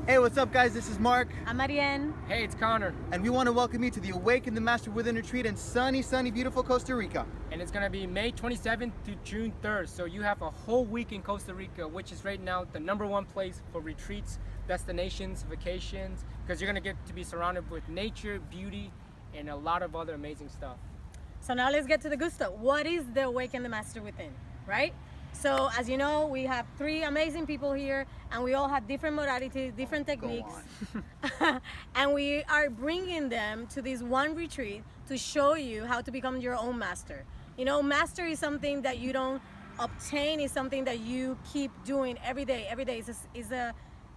Hey, what's up guys? This is Mark. I'm Marianne. Hey, it's Connor. And we want to welcome you to the Awaken the Master Within retreat in sunny, beautiful Costa Rica. And it's going to be May 27th to June 3rd. So you have a whole week in Costa Rica, which is right now the #1 place for retreats, destinations, vacations, because you're going to get to be surrounded with nature, beauty, and a lot of other amazing stuff. So now let's get to the good stuff. What is the Awaken the Master Within, right? So as you know, we have 3 amazing people here, and we all have different modalities, different techniques. And we are bringing them to this one retreat to show you how to become your own master. You know, master is something that you don't obtain, it's something that you keep doing every day. Every day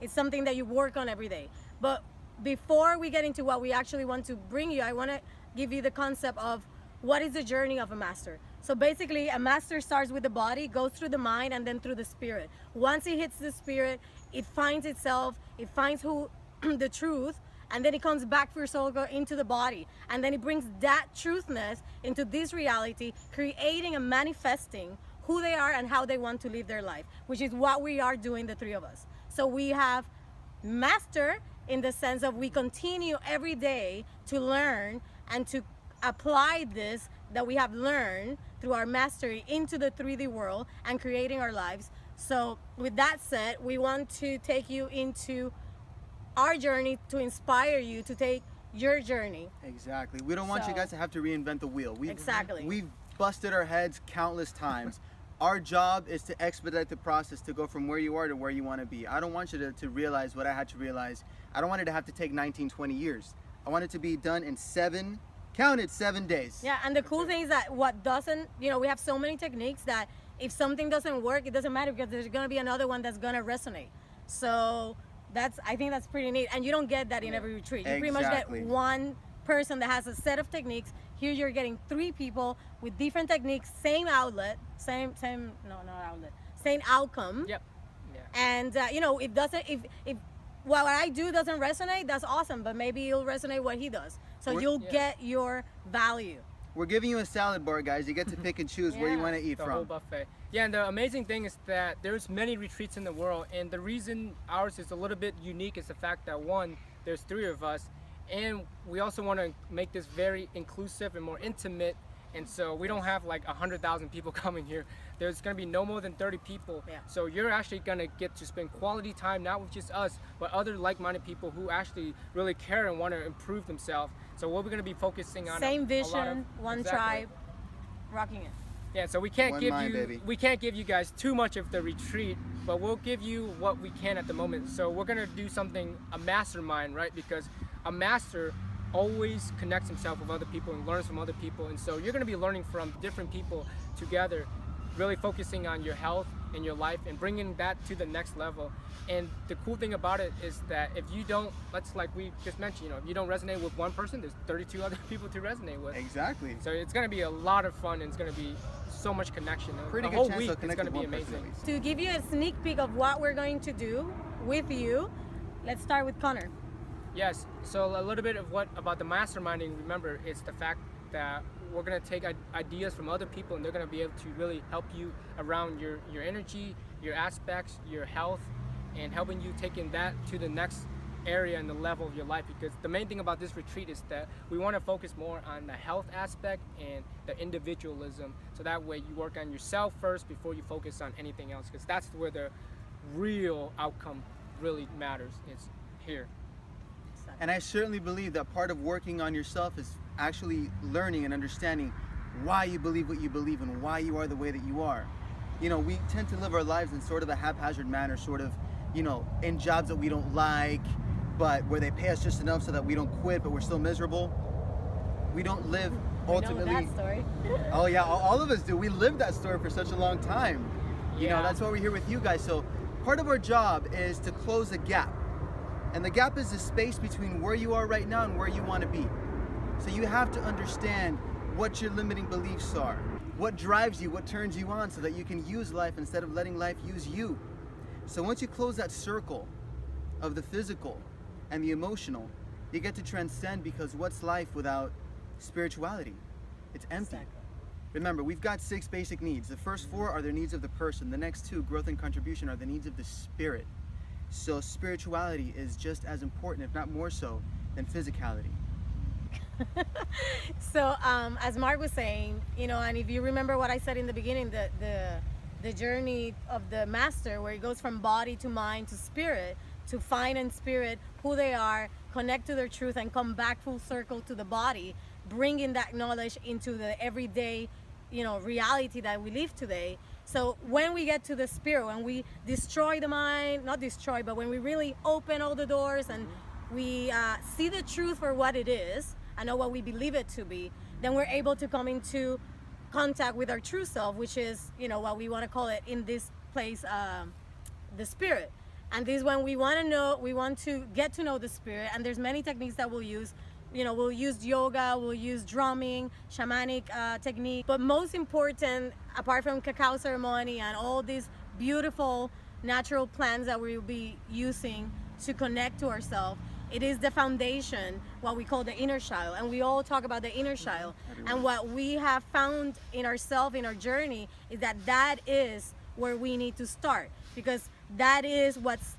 it's something that you work on every day. But before we get into what we actually want to bring you, I want to give you the concept of what is the journey of a master. So basically, a master starts with the body, goes through the mind, and then through the spirit. Once it hits the spirit, it finds itself, it finds who the truth, and then it comes back for soul into the body. And then it brings that truthness into this reality, creating and manifesting who they are and how they want to live their life, which is what we are doing, the 3 of us. So we have master in the sense of we continue every day to learn and to apply this that we have learned through our mastery into the 3D world and creating our lives. So with that said, we want to take you into our journey to inspire you to take your journey. Exactly. We don't want you guys to have to reinvent the wheel. We've busted our heads countless times. Our job is to expedite the process to go from where you are to where you want to be. I don't want you to realize what I had to realize. I don't want it to have to take 19, 20 years. I want it to be done in 7 days. Yeah, and the cool thing is that what doesn't, we have so many techniques that if something doesn't work, it doesn't matter because there's going to be another one that's going to resonate. So I think that's pretty neat. And you don't get that in every retreat. You pretty much get one person that has a set of techniques. Here you're getting 3 people with different techniques, same outlet, same outcome. Yep. Yeah. And if what I do doesn't resonate, that's awesome, but maybe it'll resonate what he does. So you'll get your value. We're giving you a salad bar, guys. You get to pick and choose where you want to eat the from. Whole buffet. Yeah, and the amazing thing is that there's many retreats in the world, and the reason ours is a little bit unique is the fact that 1, there's 3 of us, and we also want to make this very inclusive and more intimate. And so we don't have like 100,000 people coming here. There's going to be no more than 30 people. Yeah. So you're actually going to get to spend quality time, not with just us, but other like-minded people who actually really care and want to improve themselves. So what we're going to be focusing on. Same vision, one tribe, rocking it. Yeah, so we can't give you guys too much of the retreat, but we'll give you what we can at the moment. So we're going to do something, a mastermind, right? Because a master always connects himself with other people and learns from other people, and so you're going to be learning from different people together, really focusing on your health and your life and bringing that to the next level. And the cool thing about it is that if you don't, like we just mentioned, if you don't resonate with one person, there's 32 other people to resonate with. Exactly. So it's going to be a lot of fun, and it's going to be so much connection. Pretty the good whole chance week is going to be amazing. To give you a sneak peek of what we're going to do with you, let's start with Connor. Yes, so a little bit of about the masterminding, remember, it's the fact that we're going to take ideas from other people, and they're going to be able to really help you around your energy, your aspects, your health, and helping you taking that to the next area and the level of your life. Because the main thing about this retreat is that we want to focus more on the health aspect and the individualism, so that way you work on yourself first before you focus on anything else, because that's where the real outcome really matters. It's here. And I certainly believe that part of working on yourself is actually learning and understanding why you believe what you believe and why you are the way that you are. We tend to live our lives in sort of a haphazard manner, sort of, in jobs that we don't like, but where they pay us just enough so that we don't quit, but we're still miserable. We don't live ultimately. We know that story. Oh yeah, all of us do. We lived that story for such a long time. That's why we're here with you guys. So part of our job is to close a gap. And the gap is the space between where you are right now and where you want to be. So you have to understand what your limiting beliefs are, what drives you, what turns you on, so that you can use life instead of letting life use you. So once you close that circle of the physical and the emotional, you get to transcend, because what's life without spirituality? It's empty. Exactly. Remember, we've got 6 basic needs. The first 4 are the needs of the person. The next 2, growth and contribution, are the needs of the spirit. So spirituality is just as important, if not more so, than physicality. So as Mark was saying, you know, and if you remember what I said in the beginning, the journey of the master, where it goes from body to mind to spirit, to find in spirit who they are, connect to their truth, and come back full circle to the body, bringing that knowledge into the everyday, you know, reality that we live today. So when we get to the spirit, when we destroy the mind, not destroy, but when we really open all the doors and we see the truth for what it is, and know what we believe it to be, then we're able to come into contact with our true self, which is, you know, what we want to call it in this place, the spirit. And this is when we want to get to know the spirit, and there's many techniques that we'll use. You know, we'll use yoga, we'll use drumming, shamanic technique, but most important, apart from cacao ceremony and all these beautiful natural plants that we'll be using to connect to ourselves, it is the foundation, what we call the inner child. And we all talk about the inner child. And what we have found in ourselves, in our journey, is that that is where we need to start, because that is what's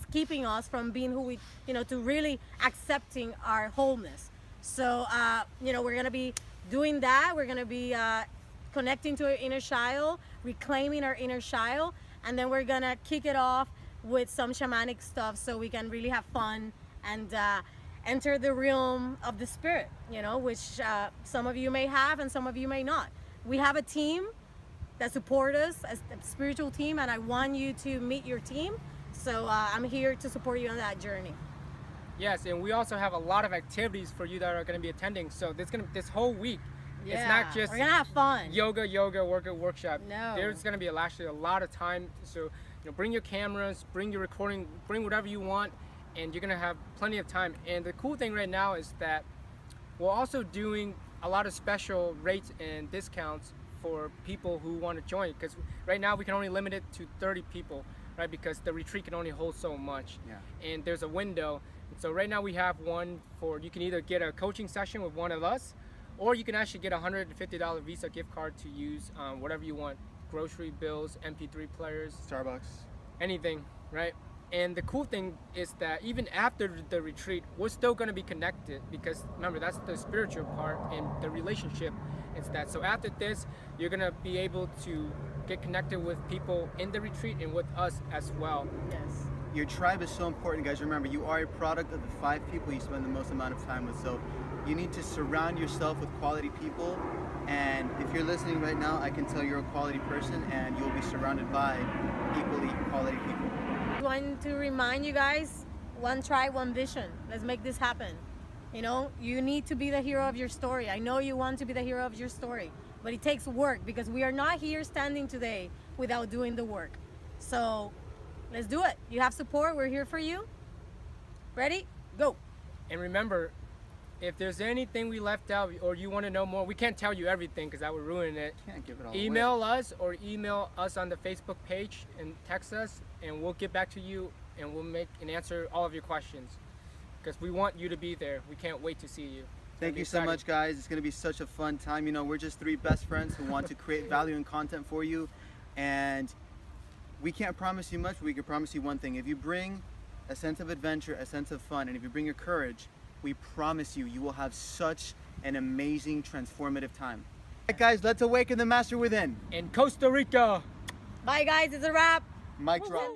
keeping us from being who we, you know, to really accepting our wholeness. So, you know, we're going to be doing that. We're going to be connecting to our inner child, reclaiming our inner child, and then we're going to kick it off with some shamanic stuff so we can really have fun and enter the realm of the spirit, you know, which some of you may have and some of you may not. We have a team that support us, as a spiritual team, and I want you to meet your team. So I'm here to support you on that journey. Yes, and we also have a lot of activities for you that are going to be attending. So this whole week, Yeah, it's not just we're gonna have fun. yoga, workshop. No. There's going to be actually a lot of time. So, you know, bring your cameras, bring your recording, bring whatever you want, and you're going to have plenty of time. And the cool thing right now is that we're also doing a lot of special rates and discounts for people who want to join, because right now we can only limit it to 30 people, right? Because the retreat can only hold so much. Yeah. And there's a window. So right now we have one for, you can either get a coaching session with one of us, or you can actually get a $150 Visa gift card to use whatever you want, grocery bills, MP3 players, Starbucks. anything, right? And the cool thing is that even after the retreat, we're still going to be connected, because remember, that's the spiritual part, and the relationship is that. So after this, you're going to be able to get connected with people in the retreat and with us as well. Yes. Your tribe is so important, guys. Remember, you are a product of the 5 people you spend the most amount of time with. So you need to surround yourself with quality people. And if you're listening right now, I can tell you're a quality person, and you'll be surrounded by equally quality people. I want to remind you guys, one tribe, one vision. Let's make this happen. You know, you need to be the hero of your story. I know you want to be the hero of your story, but it takes work, because we are not here standing today without doing the work. So let's do it. You have support. We're here for you. Ready? Go. And remember, if there's anything we left out or you want to know more, we can't tell you everything because that would ruin it. Can't give it all Email away. us, or email us on the Facebook page and text us, and we'll get back to you, and we'll make and answer all of your questions, because we want you to be there. We can't wait to see you. Thank you so much, guys. It's going to be such a fun time. You know, we're just 3 best friends who want to create value and content for you. And we can't promise you much, but we can promise you one thing. If you bring a sense of adventure, a sense of fun, and if you bring your courage, we promise you, you will have such an amazing, transformative time. All right, guys, let's awaken the master within. In Costa Rica. Bye, guys. It's a wrap. Mic drop.